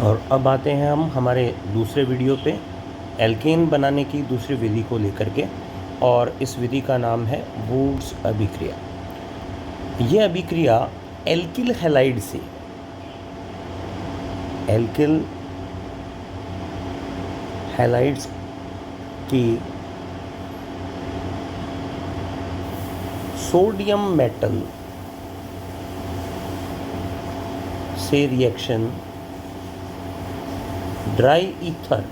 और अब आते हैं हम हमारे दूसरे वीडियो पे एल्केन बनाने की दूसरी विधि को लेकर के, और इस विधि का नाम है वुड्स अभिक्रिया। यह अभिक्रिया एल्किल हैलाइड से एल्किल हैलाइड्स की सोडियम मेटल से रिएक्शन ड्राई ईथर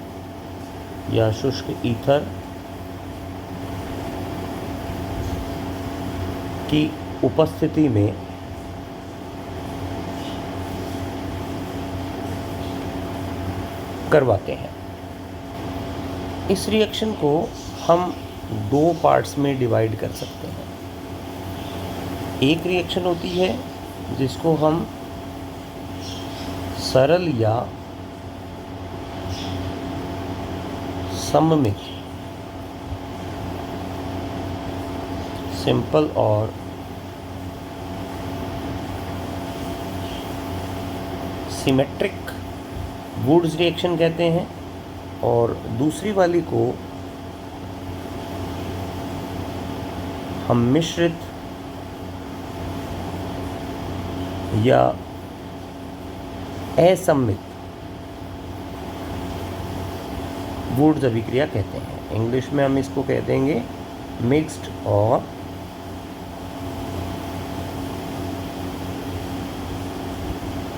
या शुष्क ईथर की उपस्थिति में करवाते हैं। इस रिएक्शन को हम दो पार्ट्स में डिवाइड कर सकते हैं। एक रिएक्शन होती है जिसको हम सरल या सममित, सिंपल और सिमेट्रिक वुड्स रिएक्शन कहते हैं, और दूसरी वाली को हम मिश्रित या असम्मित वुड्स अभिक्रिया कहते हैं। इंग्लिश में हम इसको कह देंगे मिक्स्ड और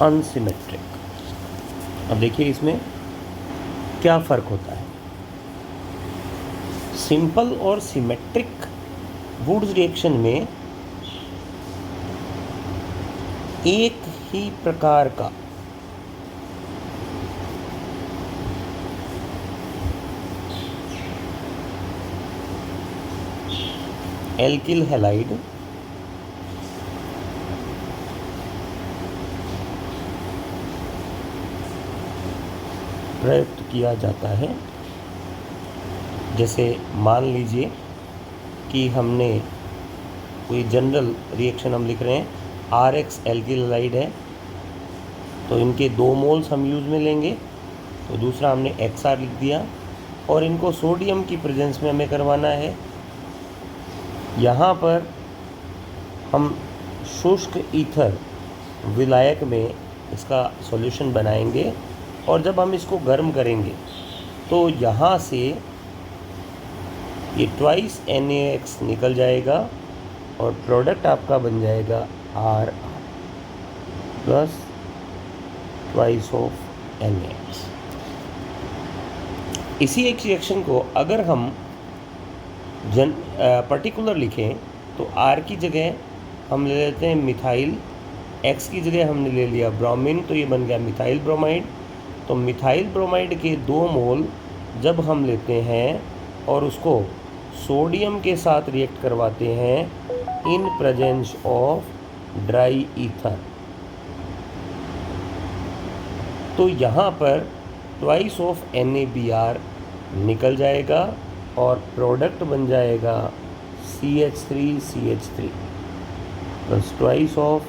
अनसिमेट्रिक। अब देखिए इसमें क्या फ़र्क होता है। सिंपल और सिमेट्रिक वुड्स रिएक्शन में एक ही प्रकार का एल्किल हैलाइड प्रयुक्त किया जाता है। जैसे मान लीजिए कि हमने कोई जनरल रिएक्शन हम लिख रहे हैं, RX एल्किल हैलाइड है, तो इनके 2 मोल्स हम यूज़ में लेंगे, तो दूसरा हमने XR लिख दिया, और इनको सोडियम की प्रेजेंस में हमें करवाना है। यहाँ पर हम शुष्क ईथर विलायक में इसका सॉल्यूशन बनाएंगे, और जब हम इसको गर्म करेंगे तो यहाँ से ये 2 NaX निकल जाएगा, और प्रोडक्ट आपका बन जाएगा R प्लस 2 NaX। इसी एक रिएक्शन को अगर हम पर्टिकुलर लिखें तो R की जगह हम ले लेते हैं मिथाइल, X की जगह हमने ले लिया ब्रोमीन, तो ये बन गया मिथाइल ब्रोमाइड। तो मिथाइल ब्रोमाइड के 2 मोल जब हम लेते हैं और उसको सोडियम के साथ रिएक्ट करवाते हैं in presence of dry ether, तो यहाँ पर 2 NaBr निकल जाएगा, और प्रोडक्ट बन जाएगा CH3CH3 प्लस 2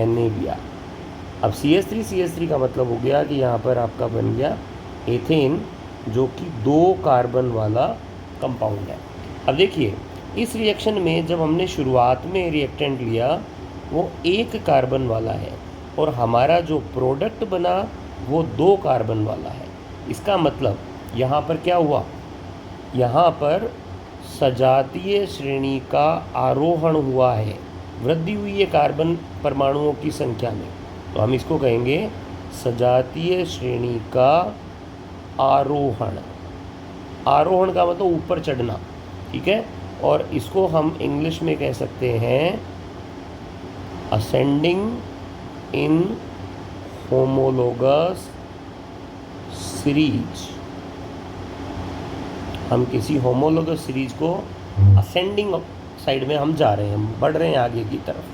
NaBr। अब CH3CH3 का मतलब हो गया कि यहाँ पर आपका बन गया एथेन, जो कि 2 कार्बन वाला कंपाउंड है। अब देखिए इस रिएक्शन में जब हमने शुरुआत में रिएक्टेंट लिया वो 1 कार्बन वाला है, और हमारा जो प्रोडक्ट बना वो 2 कार्बन वाला है। इसका मतलब यहाँ पर क्या हुआ, यहाँ पर सजातीय श्रेणी का आरोहण हुआ है, वृद्धि हुई है कार्बन परमाणुओं की संख्या में, तो हम इसको कहेंगे सजातीय श्रेणी का आरोहण। आरोहण का मतलब ऊपर चढ़ना, ठीक है, और इसको हम इंग्लिश में कह सकते हैं असेंडिंग इन होमोलोगस सीरीज। हम किसी होमोलोगस सीरीज को असेंडिंग साइड में हम जा रहे हैं, हम बढ़ रहे हैं आगे की तरफ।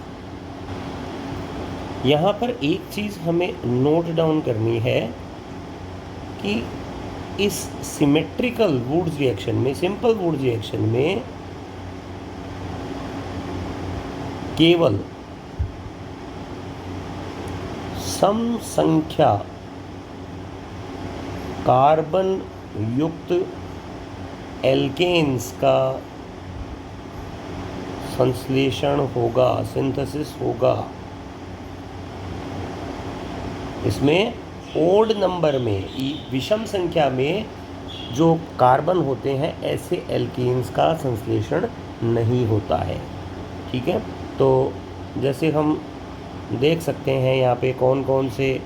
यहाँ पर एक चीज़ हमें नोट डाउन करनी है कि इस सिमेट्रिकल वुड्स रिएक्शन में, सिंपल वुड्स रिएक्शन में केवल सम संख्या कार्बन युक्त एल्केन्स का संश्लेषण होगा, सिंथेसिस होगा। इसमें ओड नंबर में, विषम संख्या में जो कार्बन होते हैं ऐसे एल्केन्स का संश्लेषण नहीं होता है। ठीक है, तो जैसे हम देख सकते हैं यहाँ पे कौन कौन से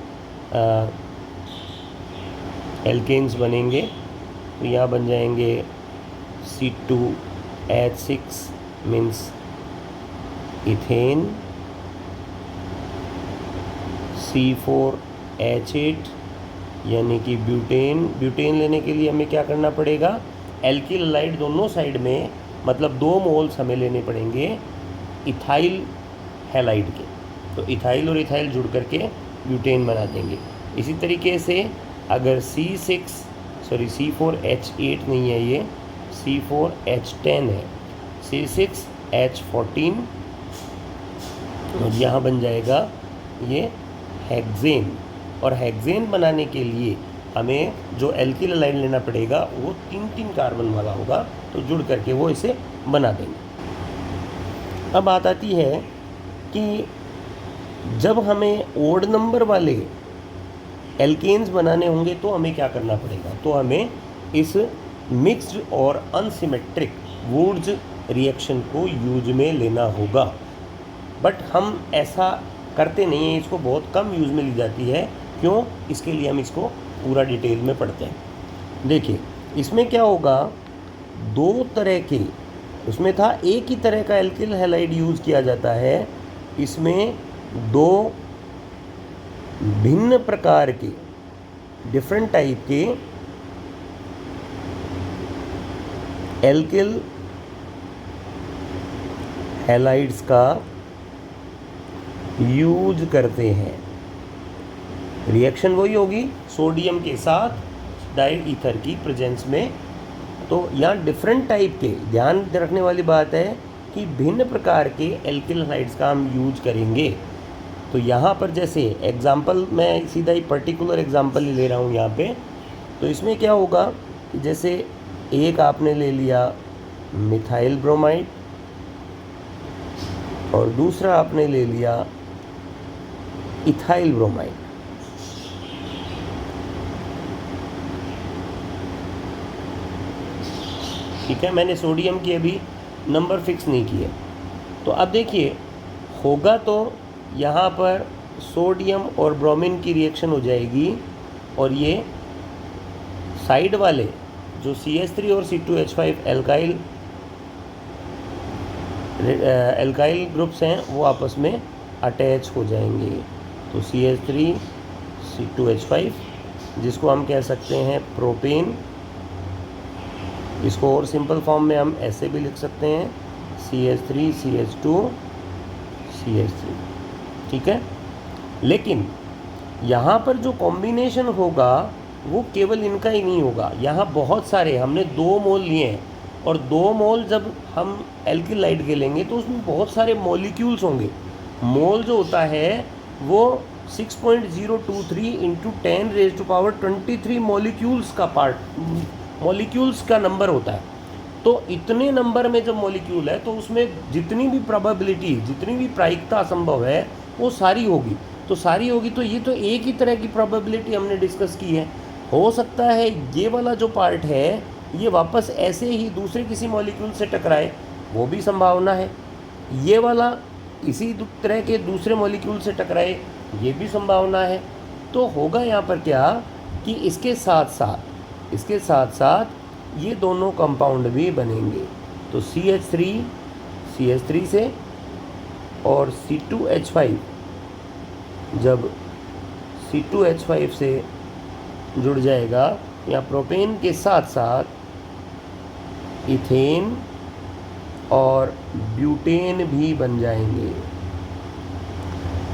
एल्केन्स बनेंगे। तो यहाँ बन जाएंगे C2H6 मीन्स इथेन, C4H8 यानी कि ब्यूटेन। ब्यूटेन लेने के लिए हमें क्या करना पड़ेगा, एल्किल हैलाइड दोनों साइड में, मतलब 2 मोल्स हमें लेने पड़ेंगे इथाइल हैलाइड के। तो इथाइल और इथाइल जुड़ करके ब्यूटेन बना देंगे। इसी तरीके से अगर C4H8 नहीं है, ये C4H10 है, C6H14 और यहाँ बन जाएगा ये हेक्सेन। और हेक्सेन बनाने के लिए हमें जो एल्किल हैलाइड लेना पड़ेगा वो 3 कार्बन वाला होगा, तो जुड़ करके वो इसे बना देंगे। अब बात आती है कि जब हमें ओड नंबर वाले एल्केन्स बनाने होंगे तो हमें क्या करना पड़ेगा, तो हमें इस मिक्स्ड और अनसिमेट्रिक वुड्स रिएक्शन को यूज में लेना होगा। बट हम ऐसा करते नहीं हैं, इसको बहुत कम यूज़ में ली जाती है। क्यों? इसके लिए हम इसको पूरा डिटेल में पढ़ते हैं। देखिए इसमें क्या होगा, 2 तरह के, उसमें था एक ही तरह का एल्किल हैलाइड यूज़ किया जाता है। इसमें 2 भिन्न प्रकार के, डिफरेंट टाइप के एल्किल हैलाइड्स का यूज करते हैं। रिएक्शन वही होगी सोडियम के साथ डाई ईथर की प्रेजेंस में। तो यहाँ डिफरेंट टाइप के, ध्यान रखने वाली बात है कि भिन्न प्रकार के एल्किल हैलाइड्स का हम यूज करेंगे। तो यहाँ पर जैसे एग्जांपल, मैं सीधा ही पर्टिकुलर एग्जांपल ही ले रहा हूँ यहाँ पे। तो इसमें क्या होगा कि जैसे एक आपने ले लिया मिथाइल ब्रोमाइड और दूसरा आपने ले लिया इथाइल ब्रोमाइड। ठीक है, मैंने सोडियम की अभी नंबर फिक्स नहीं किए। तो अब देखिए होगा तो यहाँ पर सोडियम और ब्रोमीन की रिएक्शन हो जाएगी और ये साइड वाले जो CH3 और C2H5 एल्काइल ग्रुप्स हैं वो आपस में अटैच हो जाएंगे। तो CH3 C2H5 जिसको हम कह सकते हैं प्रोपेन, इसको और सिंपल फॉर्म में हम ऐसे भी लिख सकते हैं CH3 CH2 CH3। ठीक है, लेकिन यहाँ पर जो कॉम्बिनेशन होगा वो केवल इनका ही नहीं होगा। यहाँ बहुत सारे, हमने 2 मोल लिए हैं और 2 मोल जब हम एल्किल हैलाइड के लेंगे तो उसमें बहुत सारे मॉलिक्यूल्स होंगे। मोल जो होता है वो 6.023 इंटू 10⁻23 मॉलिक्यूल्स का मॉलिक्यूल्स का नंबर होता है। तो इतने नंबर में जब मॉलिक्यूल है तो उसमें जितनी भी प्रोबेबिलिटी, जितनी भी प्रायिकता संभव है वो सारी होगी। तो सारी होगी तो ये तो एक ही तरह की प्रोबेबिलिटी हमने डिस्कस की है। हो सकता है ये वाला जो पार्ट है ये वापस ऐसे ही दूसरे किसी मॉलिक्यूल से टकराए, वो भी संभावना है। ये वाला इसी तरह के दूसरे मॉलिक्यूल से टकराए, ये भी संभावना है। तो होगा यहाँ पर क्या कि इसके साथ साथ ये दोनों कंपाउंड भी बनेंगे। तो CH3 से और C2H5 जब C2H5 से जुड़ जाएगा या प्रोपेन के साथ साथ इथेन और ब्यूटेन भी बन जाएंगे।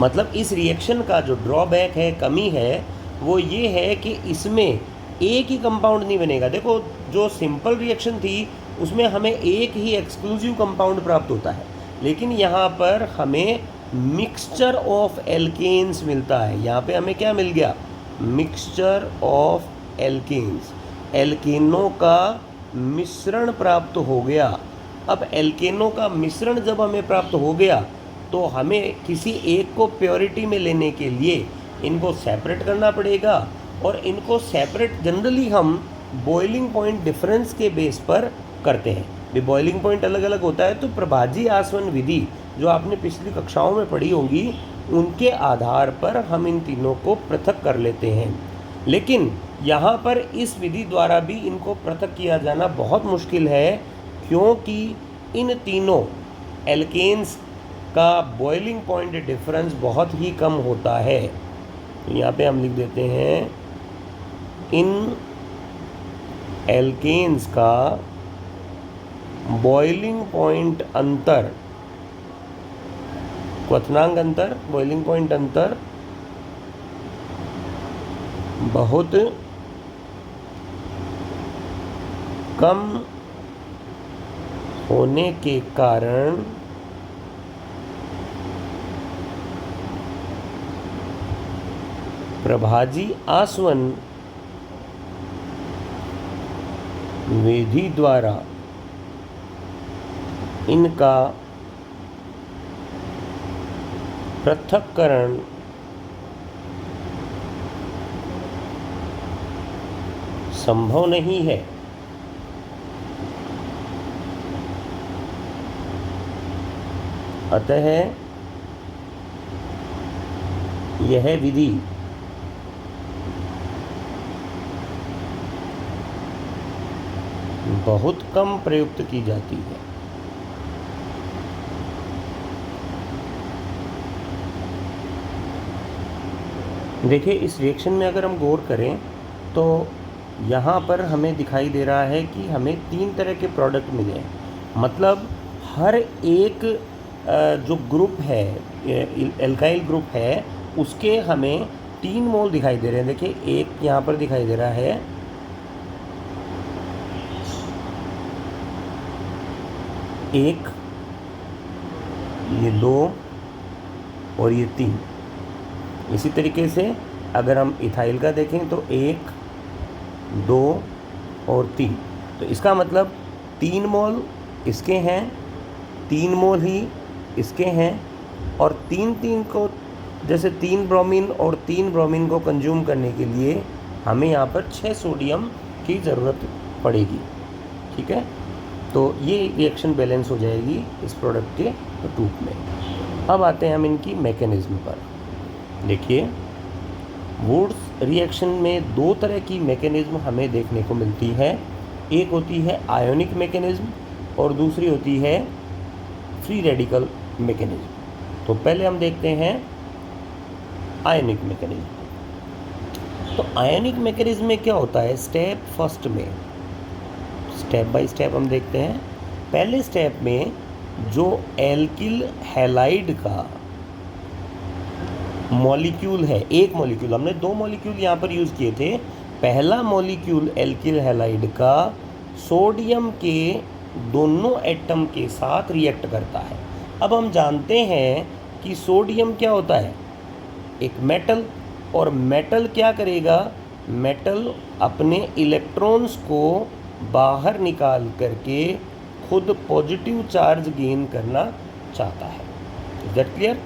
मतलब इस रिएक्शन का जो ड्रॉबैक है, कमी है, वो ये है कि इसमें एक ही कंपाउंड नहीं बनेगा। देखो जो सिंपल रिएक्शन थी उसमें हमें एक ही एक्सक्लूसिव कंपाउंड प्राप्त होता है, लेकिन यहाँ पर हमें मिक्सचर ऑफ एल्केन्स मिलता है। यहाँ पे हमें क्या मिल गया? मिक्सचर ऑफ एल्केन्स, एल्केनों का मिश्रण प्राप्त हो गया। अब एल्केनों का मिश्रण जब हमें प्राप्त हो गया तो हमें किसी एक को प्योरिटी में लेने के लिए इनको सेपरेट करना पड़ेगा, और इनको सेपरेट जनरली हम बॉइलिंग पॉइंट डिफरेंस के बेस पर करते हैं। भी बॉइलिंग पॉइंट अलग अलग होता है, तो प्रभाजी आसवन विधि जो आपने पिछली कक्षाओं में पढ़ी होगी उनके आधार पर हम इन तीनों को पृथक कर लेते हैं। लेकिन यहाँ पर इस विधि द्वारा भी इनको पृथक किया जाना बहुत मुश्किल है, क्योंकि इन तीनों एल्केन्स का बॉइलिंग पॉइंट डिफरेंस बहुत ही कम होता है। तो यहाँ पे हम लिख देते हैं इन एल्केन्स का बॉइलिंग पॉइंट अंतर, क्वथनांक अंतर, बॉइलिंग पॉइंट अंतर बहुत कम होने के कारण प्रभाजी आसवन विधि द्वारा इनका पृथक्करण संभव नहीं है। अतः यह विधि बहुत कम प्रयुक्त की जाती है। देखिए, इस रिएक्शन में अगर हम गौर करें तो यहाँ पर हमें दिखाई दे रहा है कि हमें 3 तरह के प्रोडक्ट मिले हैं। मतलब हर एक जो ग्रुप है, एल्काइल ग्रुप है, उसके हमें 3 मोल दिखाई दे रहे हैं। देखिए, एक यहाँ पर दिखाई दे रहा है, एक, ये 2 और ये 3। इसी तरीके से अगर हम इथाइल का देखें तो 1, 2 और 3। तो इसका मतलब 3 मोल इसके हैं, 3 मोल ही इसके हैं, और 3 को, जैसे 3 ब्रोमीन और 3 ब्रोमीन को कंज्यूम करने के लिए हमें यहाँ पर 6 सोडियम की ज़रूरत पड़ेगी। ठीक है, तो ये रिएक्शन बैलेंस हो जाएगी इस प्रोडक्ट के रूप में। अब आते हैं हम इनकी मैकेनिज्म पर। देखिए, वुड्स रिएक्शन में 2 तरह की मैकेनिज्म हमें देखने को मिलती है। एक होती है आयोनिक मैकेनिज्म और दूसरी होती है फ्री रेडिकल मैकेनिज्म। तो पहले हम देखते हैं आयोनिक मैकेनिज्म। तो आयोनिक मैकेनिज्म में क्या होता है, स्टेप फर्स्ट में, स्टेप बाय स्टेप हम देखते हैं। पहले स्टेप में जो एल्किल हैलाइड का मॉलिक्यूल है, एक मॉलिक्यूल, हमने 2 मॉलिक्यूल यहाँ पर यूज़ किए थे। पहला मॉलिक्यूल एल्किल हैलाइड का सोडियम के दोनों एटम के साथ रिएक्ट करता है। अब हम जानते हैं कि सोडियम क्या होता है, एक मेटल, और मेटल क्या करेगा, मेटल अपने इलेक्ट्रॉन्स को बाहर निकाल करके खुद पॉजिटिव चार्ज गेन करना चाहता है। Is that clear?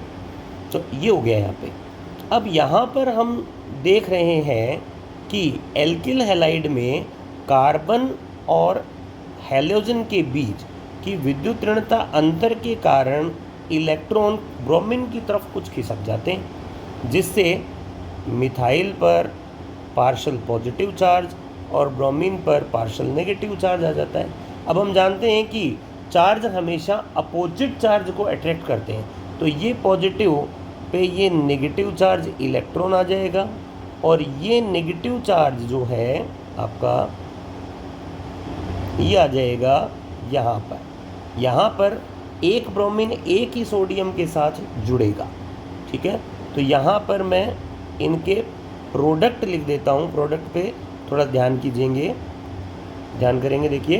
तो ये हो गया यहाँ पे। अब यहाँ पर हम देख रहे हैं कि एल्किल हैलाइड में कार्बन और हैलोजन के बीच की विद्युत ऋणता अंतर के कारण इलेक्ट्रॉन ब्रोमीन की तरफ कुछ खिसक जाते हैं, जिससे मिथाइल पर पार्शियल पॉजिटिव चार्ज और ब्रोमीन पर पार्शियल नेगेटिव चार्ज आ जाता है। अब हम जानते हैं कि चार्ज हमेशा अपोजिट चार्ज को अट्रैक्ट करते हैं, तो ये पॉजिटिव पे ये नेगेटिव चार्ज इलेक्ट्रॉन आ जाएगा, और ये नेगेटिव चार्ज जो है आपका ये आ जाएगा यहाँ पर। यहाँ पर एक ब्रोमीन एक ही सोडियम के साथ जुड़ेगा। ठीक है, तो यहाँ पर मैं इनके प्रोडक्ट लिख देता हूँ। प्रोडक्ट पे थोड़ा ध्यान कीजिएंगे, ध्यान करेंगे। देखिए,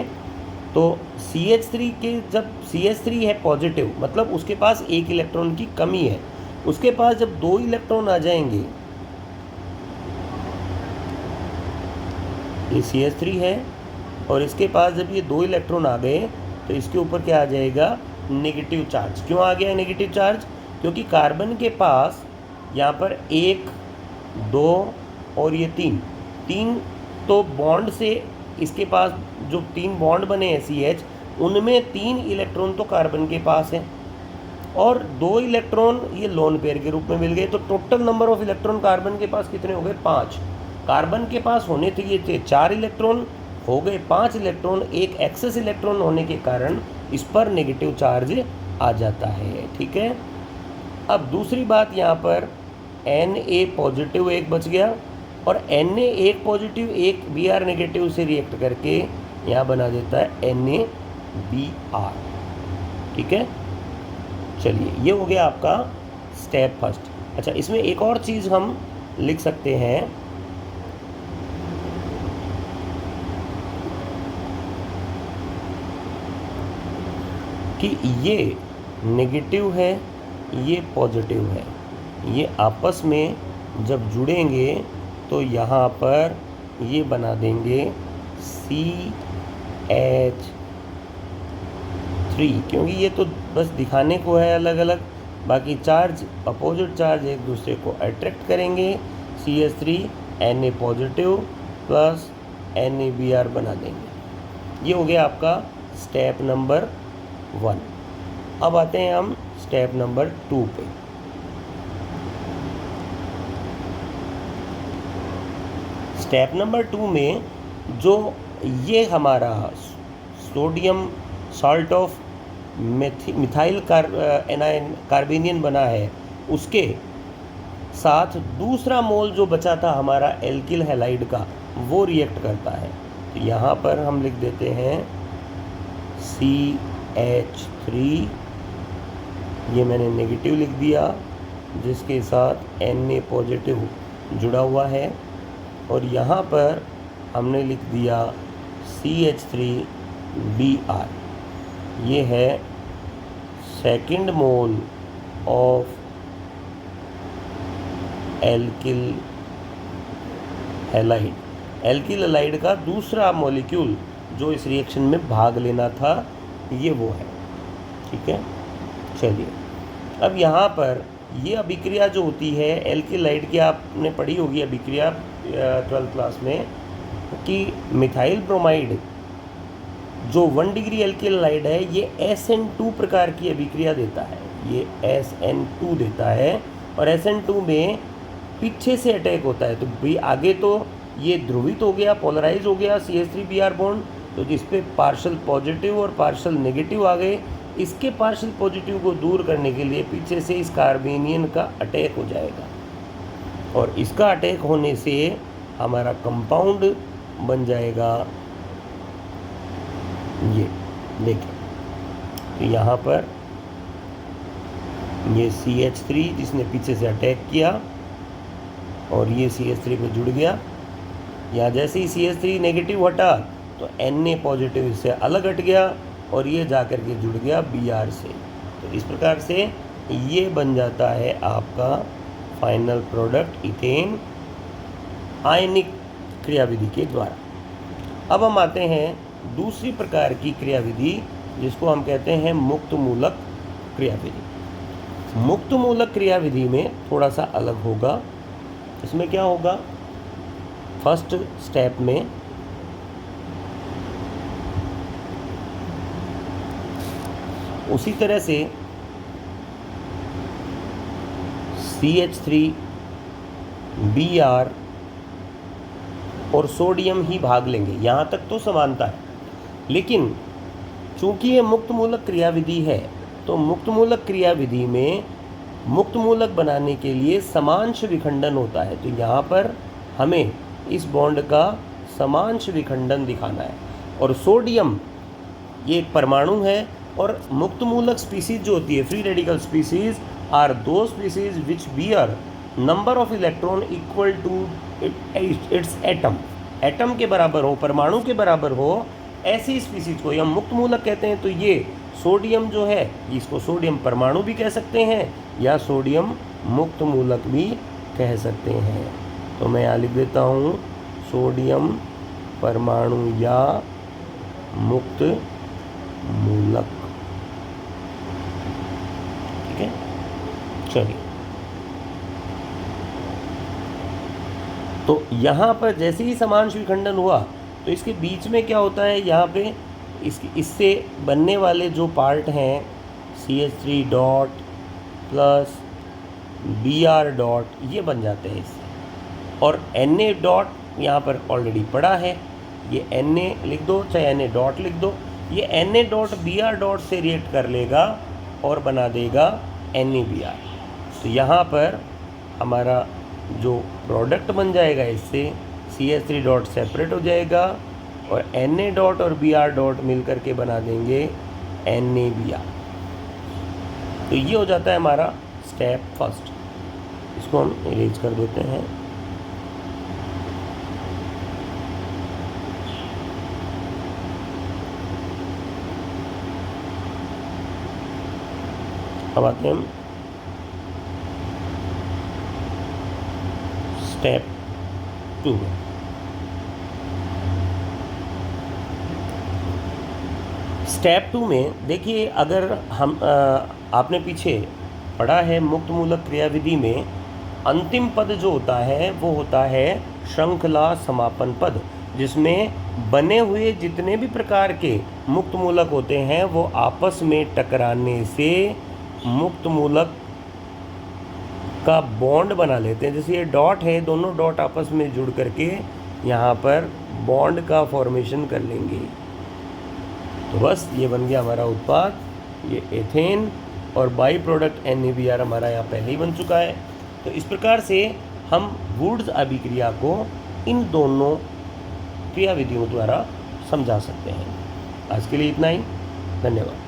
तो CH3 के, जब CH3 है पॉजिटिव, मतलब उसके पास एक इलेक्ट्रॉन की कमी है। उसके पास जब 2 इलेक्ट्रॉन आ जाएंगे ये CH3 है और इसके पास जब ये 2 इलेक्ट्रॉन आ गए तो इसके ऊपर क्या आ जाएगा, नेगेटिव चार्ज। क्यों आ गया नेगेटिव चार्ज, क्योंकि कार्बन के पास यहाँ पर 1, 2 और ये 3 तो बॉन्ड से इसके पास जो 3 बॉन्ड बने हैं CH, उनमें 3 इलेक्ट्रॉन तो कार्बन के पास है और 2 इलेक्ट्रॉन ये लोन पेयर के रूप में मिल गए। तो total number of electron carbon के पास कितने हो गए, 5। कार्बन के पास होने थे 4 इलेक्ट्रॉन, हो गए 5 इलेक्ट्रॉन। एक एक्सेस इलेक्ट्रॉन होने के कारण इस पर नेगेटिव चार्ज आ जाता है। ठीक है, अब दूसरी बात, यहाँ पर Na पॉजिटिव एक बच गया और Na एक पॉजिटिव एक Br नेगेटिव से रिएक्ट करके यहाँ बना देता है NaBr। ठीक है, चलिए ये हो गया आपका स्टेप फर्स्ट। अच्छा, इसमें एक और चीज़ हम लिख सकते हैं कि ये नेगेटिव है, ये पॉजिटिव है, ये आपस में जब जुड़ेंगे तो यहाँ पर ये बना देंगे CH3, क्योंकि ये तो बस दिखाने को है अलग अलग, बाकी चार्ज अपोजिट चार्ज एक दूसरे को अट्रैक्ट करेंगे। CH3 Na positive plus NaBr बना देंगे। ये हो गया आपका स्टेप नंबर 1। अब आते हैं हम स्टेप नंबर 2 पे। स्टेप नंबर 2 में जो ये हमारा सोडियम सॉल्ट ऑफ मिथाइल कार्बेनियन बना है, उसके साथ दूसरा मोल जो बचा था हमारा एल्किल हैलाइड का, वो रिएक्ट करता है। तो यहाँ पर हम लिख देते हैं CH3, ये मैंने नेगेटिव लिख दिया, जिसके साथ Na पॉजिटिव जुड़ा हुआ है, और यहाँ पर हमने लिख दिया CH3Br। ये है second mole of alkyl halide. Alkyl halide का दूसरा मॉलिक्यूल जो इस रिएक्शन में भाग लेना था, ये वो है। ठीक है, चलिए अब यहाँ पर ये अभिक्रिया जो होती है एल्किल हैलाइड की, आपने पढ़ी होगी अभिक्रिया 12th क्लास में, कि मिथाइल ब्रोमाइड जो 1 डिग्री एल्किल हैलाइड है, ये SN2 प्रकार की अभिक्रिया देता है। ये SN2 देता है और SN2 में पीछे से अटैक होता है। तो भी आगे तो ये ध्रुवित हो गया, पोलराइज हो गया CH3Br बॉन्ड, तो जिस पे पार्शल पॉजिटिव और पार्शल नेगेटिव आ गए। इसके पार्शल पॉजिटिव को दूर करने के लिए पीछे से इस कार्बेनियन का अटैक हो जाएगा, और इसका अटैक होने से हमारा कंपाउंड बन जाएगा ये। देखिए, तो यहाँ पर ये CH3 जिसने पीछे से अटैक किया और ये CH3 पे जुड़ गया। यहाँ जैसे ही CH3 नेगेटिव हटा तो Na पॉजिटिव इससे अलग हट गया और ये जा कर के जुड़ गया Br से। तो इस प्रकार से ये बन जाता है आपका फाइनल प्रोडक्ट इथेन आयनिक क्रियाविधि के द्वारा। अब हम आते हैं दूसरी प्रकार की क्रियाविधि, जिसको हम कहते हैं मुक्त मूलक क्रियाविधि। मुक्त मूलक क्रियाविधि में थोड़ा सा अलग होगा। इसमें क्या होगा, फर्स्ट स्टेप में उसी तरह से CH3Br और सोडियम ही भाग लेंगे, यहाँ तक तो समानता है। लेकिन चूंकि ये मुक्त मूलक क्रियाविधि है, तो मुक्त मूलक क्रियाविधि में मुक्त मूलक बनाने के लिए समांश विखंडन होता है। तो यहाँ पर हमें इस बॉन्ड का समांश विखंडन दिखाना है। और सोडियम ये एक परमाणु है, और मुक्त मूलक स्पीसीज जो होती है, free radical species are those species which bear number of electron equal to its atom. Atom के बराबर हो, परमाणु के बराबर हो, ऐसी स्पीसीज को हम मुक्त मूलक कहते हैं। तो ये सोडियम जो है, इसको सोडियम परमाणु भी कह सकते हैं या सोडियम मुक्त मूलक भी कह सकते हैं। तो मैं यहाँ लिख देता हूँ सोडियम परमाणु या मुक्त मूलक। ठीक है, चलिए। तो यहाँ पर जैसे ही समांश विखंडन हुआ तो इसके बीच में क्या होता है, यहाँ पे इससे बनने वाले जो पार्ट हैं CH3 dot plus Br dot, ये बन जाते हैं इससे, और Na डॉट यहाँ पर ऑलरेडी पड़ा है, ये Na लिख दो चाहे Na डॉट लिख दो, ये Na डॉट Br डॉट से रिएक्ट कर लेगा और बना देगा NaBr। तो यहाँ पर हमारा जो प्रोडक्ट बन जाएगा इससे CH3 डॉट सेपरेट हो जाएगा और Na डॉट और Br डॉट मिल करके बना देंगे NaBr। तो ये हो जाता है हमारा स्टेप फर्स्ट। इसको हम इरेज कर देते हैं। अब आते हैं स्टेप 2 में। स्टेप 2 में देखिए, अगर हम आपने पीछे पढ़ा है मुक्त मूलक क्रियाविधि में अंतिम पद जो होता है वो होता है श्रृंखला समापन पद, जिसमें बने हुए जितने भी प्रकार के मुक्त मूलक होते हैं वो आपस में टकराने से मुक्त मूलक का बॉन्ड बना लेते हैं। जैसे ये डॉट है, दोनों डॉट आपस में जुड़ करके यहाँ पर बॉन्ड का फॉर्मेशन कर लेंगे। तो बस ये बन गया हमारा उत्पाद, ये एथेन, और बाई प्रोडक्ट NaBr हमारा यहाँ पहले ही बन चुका है। तो इस प्रकार से हम वुड्स अभिक्रिया को इन दोनों क्रियाविधियों द्वारा समझा सकते हैं। आज के लिए इतना ही, धन्यवाद।